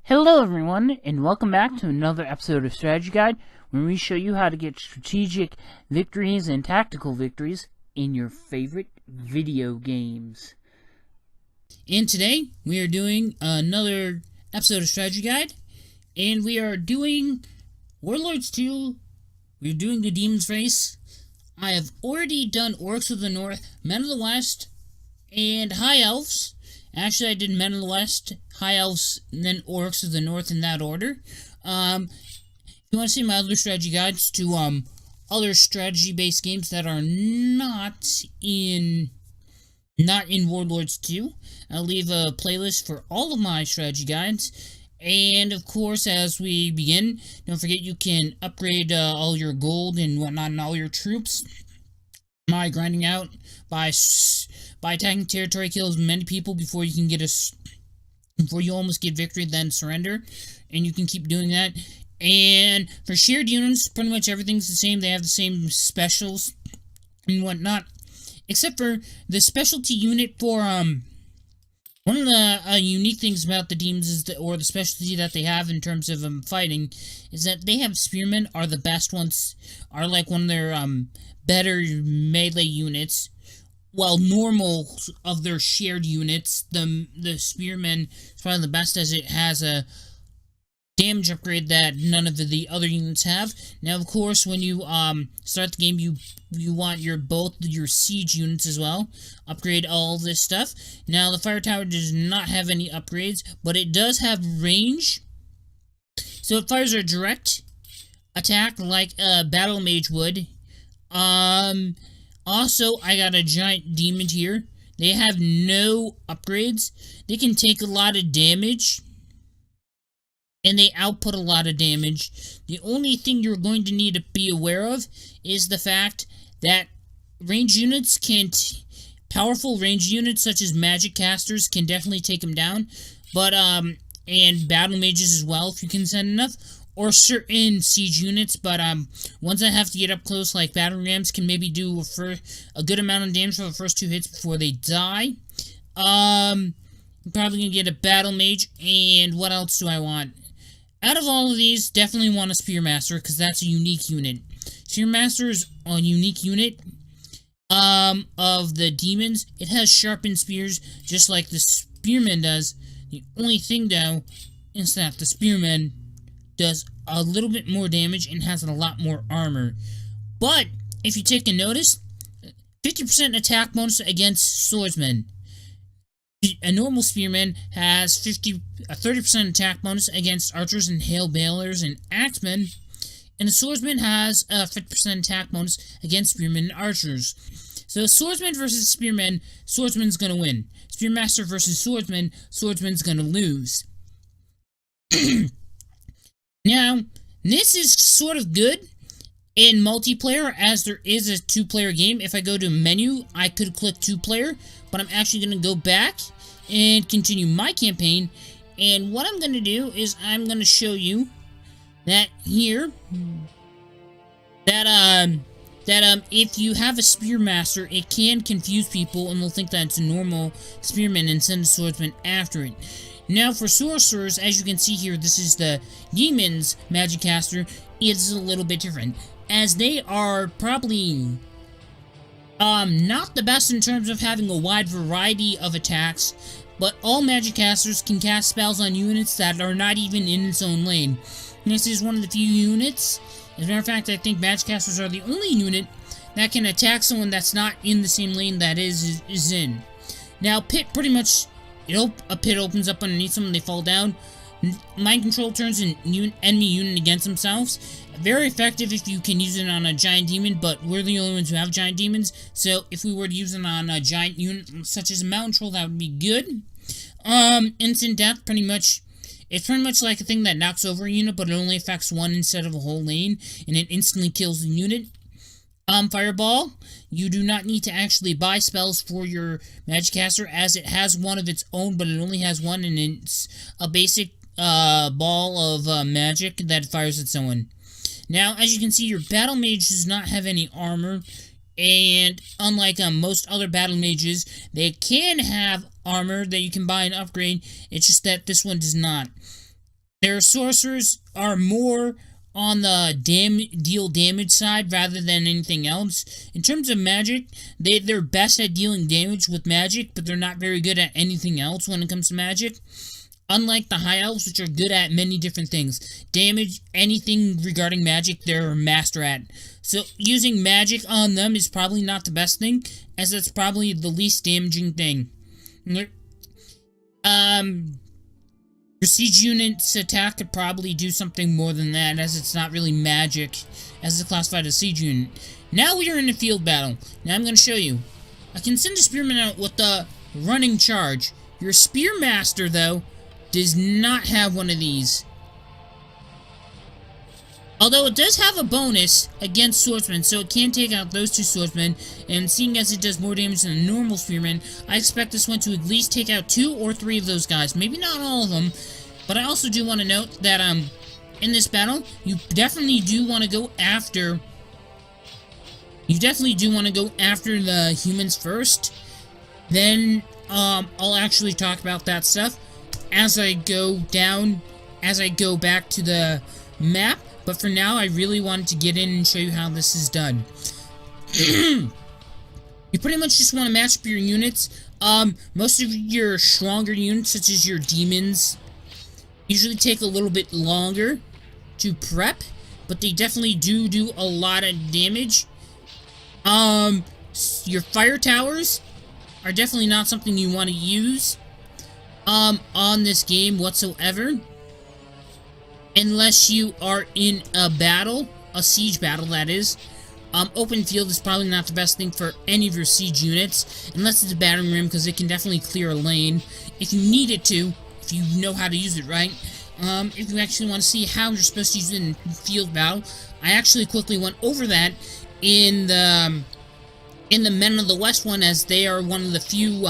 Hello everyone, and welcome back to another episode of Strategy Guide, where we show you how to get strategic victories and tactical victories in your favorite video games. And today, we are doing another episode of Strategy Guide, and we are doing Warlords 2, we're doing the Demon's Race. I have already done Orcs of the North, Men of the West, and High Elves. Actually, I did Men of the West, High Elves, and then Orcs of the North in that order. If you want to see my other strategy guides to other strategy-based games that are not in Warlords 2, I'll leave a playlist for all of my strategy guides. And of course, as we begin, don't forget you can upgrade all your gold and whatnot and all your troops by grinding out by attacking territory, kill as many people before you almost get victory, then surrender, and you can keep doing that. And for shared units, pretty much everything's the same. They have the same specials and whatnot, except for the specialty unit for one of the unique things about the demons is or the specialty that they have in terms of fighting is that they have spearmen are the best ones, are like one of their better melee units. While normal of their shared units, the spearman is probably the best as it has a damage upgrade that none of the other units have. Now, of course, when you start the game, you want both your siege units as well. Upgrade all this stuff. Now, the fire tower does not have any upgrades, but it does have range. So it fires a direct attack like a battle mage would. Also, I got a giant demon here. They have no upgrades. They can take a lot of damage, and they output a lot of damage. The only thing you're going to need to be aware of is the fact that range units powerful range units such as magic casters can definitely take them down, but and battle mages as well if you can send enough, or certain siege units, but ones that have to get up close, like battle rams, can maybe do a good amount of damage for the first 2 hits before they die. I'm probably gonna get a battle mage, and what else do I want? Out of all of these, definitely want a Spearmaster, because that's a unique unit. Spearmaster is a unique unit of the demons. It has sharpened spears, just like the Spearman does. The only thing, though, is that the Spearman does a little bit more damage and has a lot more armor. But, if you take a notice, 50% attack bonus against swordsmen. A normal spearman has a 30% attack bonus against archers and hail balers and axemen, and a swordsman has a 50% attack bonus against spearmen and archers. So swordsman versus spearman, swordsman's gonna win. Spearmaster versus swordsman, swordsman's gonna lose. Now, this is sort of good in multiplayer, as there is a 2-player game. If I go to menu, I could click 2-player, but I'm actually going to go back and continue my campaign. And what I'm going to do is I'm going to show you that here, that if you have a Spearmaster, it can confuse people and they'll think that it's a normal spearman and send a swordsman after it. Now, for sorcerers, as you can see here, this is the Demon's Magic Caster. It's a little bit different, as they are probably not the best in terms of having a wide variety of attacks, but all Magic Casters can cast spells on units that are not even in its own lane. And this is one of the few units. As a matter of fact, I think Magic Casters are the only unit that can attack someone that's not in the same lane that is in. Now, Pit pretty much... a pit opens up underneath them and they fall down. Mind Control turns an enemy unit against themselves. Very effective if you can use it on a giant demon, but we're the only ones who have giant demons, so if we were to use it on a giant unit such as a Mountain Troll, that would be good. Instant Death, it's pretty much like a thing that knocks over a unit, but it only affects one instead of a whole lane, and it instantly kills the unit. Fireball, you do not need to actually buy spells for your Magic Caster, as it has one of its own, but it only has one, and it's a basic ball of magic that fires its own. Now, as you can see, your Battle Mage does not have any armor, and unlike most other Battle Mages, they can have armor that you can buy and upgrade. It's just that this one does not. Their sorcerers are more on the deal damage side rather than anything else. In terms of magic, they're best at dealing damage with magic, but they're not very good at anything else when it comes to magic. Unlike the High Elves, which are good at many different things. Damage, anything regarding magic, they're a master at. So using magic on them is probably not the best thing, as that's probably the least damaging thing. Your siege unit's attack could probably do something more than that, as it's not really magic, as it's classified as siege unit. Now we are in a field battle. Now I'm going to show you. I can send a spearman out with the running charge. Your spearmaster, though, does not have one of these. Although it does have a bonus against swordsmen, so it can take out those two swordsmen, and seeing as it does more damage than a normal spearman, I expect this one to at least take out 2 or 3 of those guys. Maybe not all of them, but I also do want to note that in this battle, you definitely do want to go after the humans first. Then I'll actually talk about that stuff as I go back to the map. But for now, I really wanted to get in and show you how this is done. You pretty much just want to match up your units. Most of your stronger units, such as your demons, usually take a little bit longer to prep, but they definitely do a lot of damage. Your fire towers are definitely not something you want to use on this game whatsoever. Unless you are in a battle, a siege battle, that is. Open field is probably not the best thing for any of your siege units, unless it's a battering ram, because it can definitely clear a lane if you need it to, if you know how to use it right. If you actually want to see how you're supposed to use it in field battle, I actually quickly went over that in the Men of the West one, as they are one of the few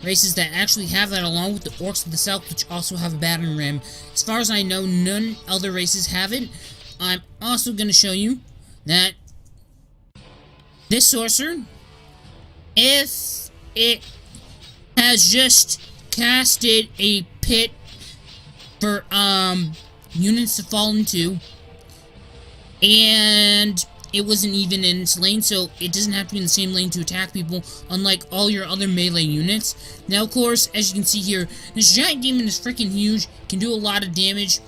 races that actually have that, along with the Orcs of the South, which also have a battering ram. As far as I know, none other races have it. I'm also going to show you that this sorcerer, if it has just casted a pit for units to fall into, and it wasn't even in its lane, so it doesn't have to be in the same lane to attack people, unlike all your other melee units. Now, of course, as you can see here, this giant demon is freaking huge, can do a lot of damage,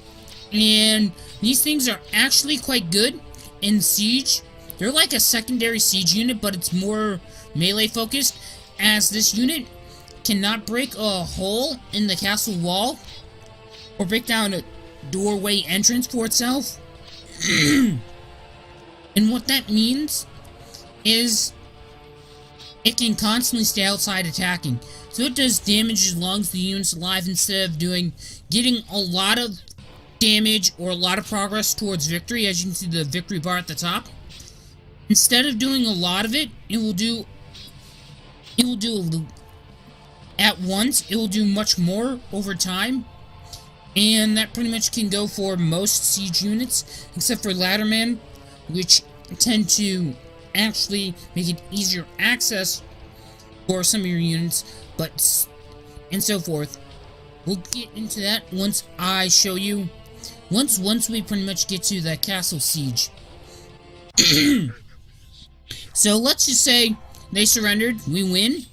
and these things are actually quite good in siege. They're like a secondary siege unit, but it's more melee focused, as this unit cannot break a hole in the castle wall or break down a doorway entrance for itself. And what that means is it can constantly stay outside attacking. So it does damage as long as the unit's alive, instead of getting a lot of damage or a lot of progress towards victory. As you can see the victory bar at the top. Instead of doing a lot of it, it will do at once. It will do much more over time. And that pretty much can go for most siege units, except for Ladderman, which tend to actually make it easier access for some of your units, and so forth. We'll get into that once I show you, once we pretty much get to the castle siege. So let's just say they surrendered, we win.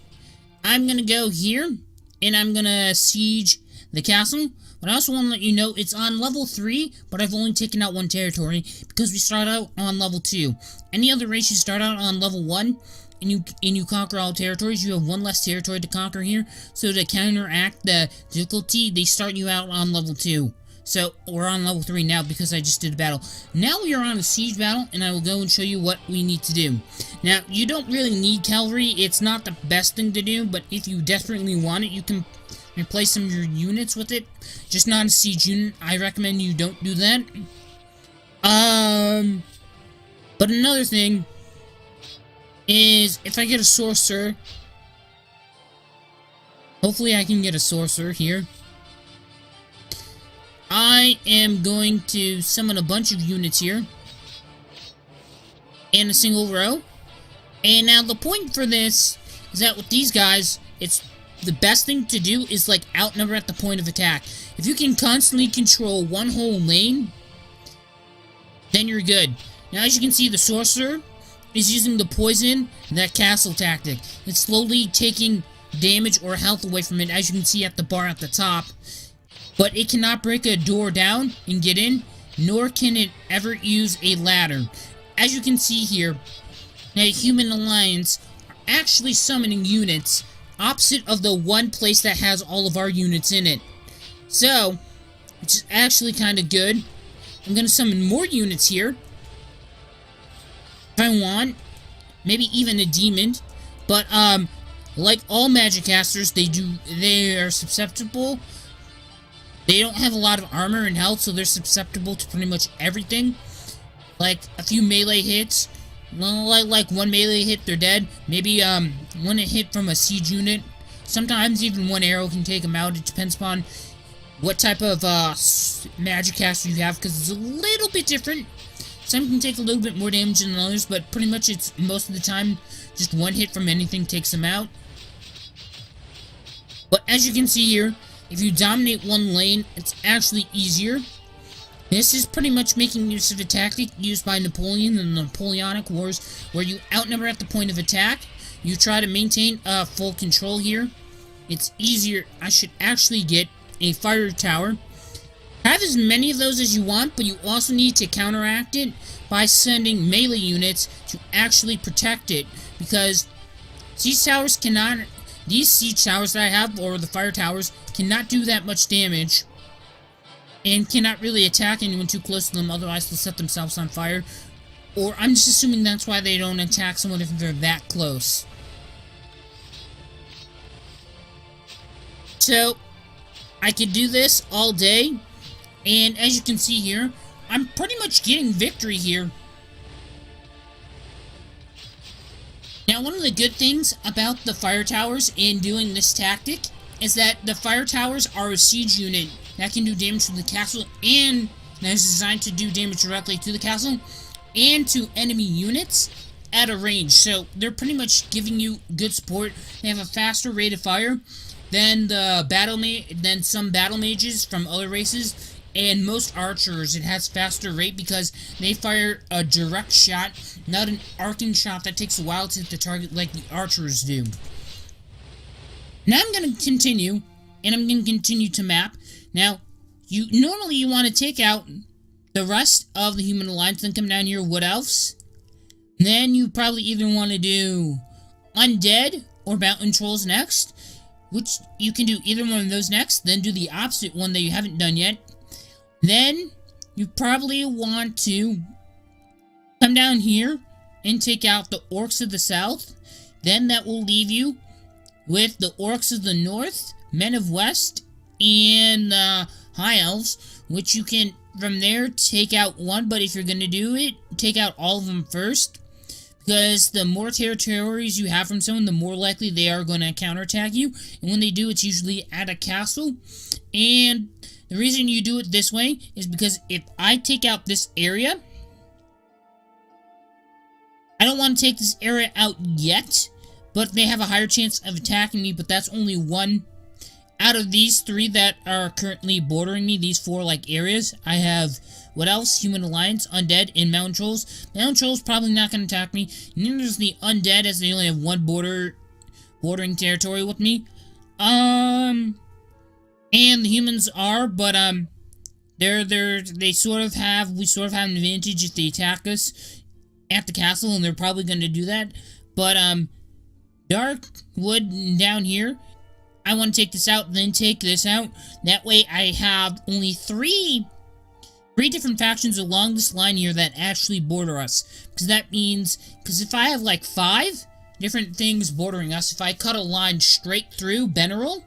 I'm gonna go here, and I'm gonna siege the castle. But I also want to let you know it's on level 3, but I've only taken out 1 territory because we start out on level 2. Any other race, you start out on level 1 and you conquer all territories. You have 1 less territory to conquer here. So to counteract the difficulty, they start you out on level 2. So we're on level 3 now because I just did a battle. Now we are on a siege battle, and I will go and show you what we need to do. Now, you don't really need cavalry. It's not the best thing to do, but if you desperately want it, you can replace some of your units with it. Just not a siege unit. I recommend you don't do that. But another thing is, if I get a sorcerer, hopefully I can get a sorcerer here. I am going to summon a bunch of units here in a single row. And now the point for this is that with these guys, the best thing to do is, like, outnumber at the point of attack. If you can constantly control one whole lane, then you're good. Now, as you can see, the sorcerer is using the poison, that castle tactic. It's slowly taking damage or health away from it, as you can see at the bar at the top. But it cannot break a door down and get in, nor can it ever use a ladder. As you can see here, the Human Alliance are actually summoning units opposite of the one place that has all of our units in it. So, which is actually kind of good. I'm going to summon more units here. If I want, maybe even a demon. But, like all magic casters, they are susceptible. They don't have a lot of armor and health, so they're susceptible to pretty much everything. Like, a few melee hits. Like one melee hit, they're dead. Maybe, one hit from a siege unit. Sometimes even one arrow can take them out. It depends upon what type of, magic caster you have, because it's a little bit different. Some can take a little bit more damage than others, but pretty much it's, most of the time, just one hit from anything takes them out. But as you can see here, if you dominate one lane, it's actually easier. This is pretty much making use of a tactic used by Napoleon in the Napoleonic Wars, where you outnumber at the point of attack. You try to maintain full control here. It's easier. I should actually get a fire tower. Have as many of those as you want, but you also need to counteract it by sending melee units to actually protect it, because siege towers cannot, these siege towers that I have, or the fire towers, cannot do that much damage, and cannot really attack anyone too close to them, otherwise they'll set themselves on fire. Or I'm just assuming that's why they don't attack someone if they're that close. So, I could do this all day. And as you can see here, I'm pretty much getting victory here. Now, one of the good things about the fire towers in doing this tactic is that the fire towers are a siege unit that can do damage to the castle, and that is designed to do damage directly to the castle and to enemy units at a range. So they're pretty much giving you good support. They have a faster rate of fire than some battle mages from other races. And most archers, it has faster rate because they fire a direct shot, not an arcing shot that takes a while to hit the target like the archers do. Now I'm going to continue, and I'm going to continue to map. Now, normally you want to take out the rest of the Human Alliance, then come down here, Wood Elves. Then you probably either want to do Undead or Mountain Trolls next, which you can do either one of those next, then do the opposite one that you haven't done yet. Then, you probably want to come down here and take out the Orcs of the South. Then that will leave you with the Orcs of the North, Men of West, and High Elves, which you can, from there, take out one. But if you're going to do it, take out all of them first. Because the more territories you have from someone, the more likely they are going to counterattack you. And when they do, it's usually at a castle. And the reason you do it this way is because if I take out this area, I don't want to take this area out yet, but they have a higher chance of attacking me, but that's only one out of these three that are currently bordering me, these four areas. I have, what else? Human Alliance, Undead, and Mountain Trolls. Mountain Trolls probably not going to attack me. Neither is the Undead, as they only have one bordering territory with me. And the humans are, but, we sort of have an advantage if they attack us at the castle, and they're probably going to do that. But, Dark Wood down here, I want to take this out, then take this out. That way I have only three different factions along this line here that actually border us. Because that means, because if I have 5 different things bordering us, if I cut a line straight through Beneral,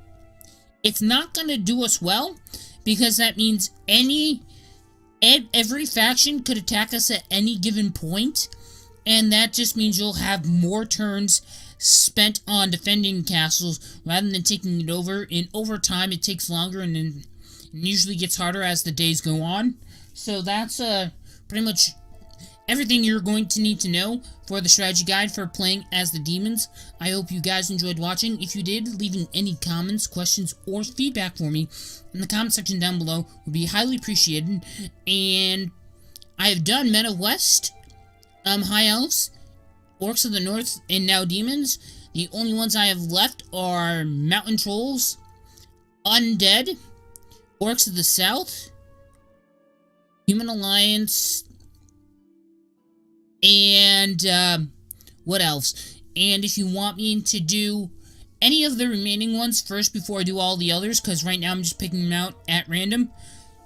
it's not going to do us well, because that means every faction could attack us at any given point, and that just means you'll have more turns spent on defending castles rather than taking it over. And over time, it takes longer, and then it usually gets harder as the days go on. So that's pretty much everything you're going to need to know for the strategy guide for playing as the demons. I hope you guys enjoyed watching. If you did, leaving any comments, questions, or feedback for me in the comment section down below would be highly appreciated. And I have done Meta West, High Elves, Orcs of the North, and now Demons. The only ones I have left are Mountain Trolls, Undead, Orcs of the South, Human Alliance, and what else? And if you want me to do any of the remaining ones first before I do all the others, because right now I'm just picking them out at random,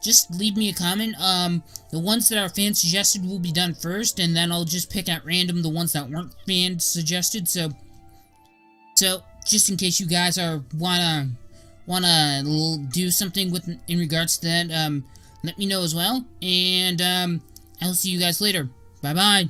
just leave me a comment. The ones that are fan suggested will be done first, and then I'll just pick at random the ones that weren't fan suggested. So just in case you guys wanna do something in regards to that, let me know as well. And I'll see you guys later. Bye bye.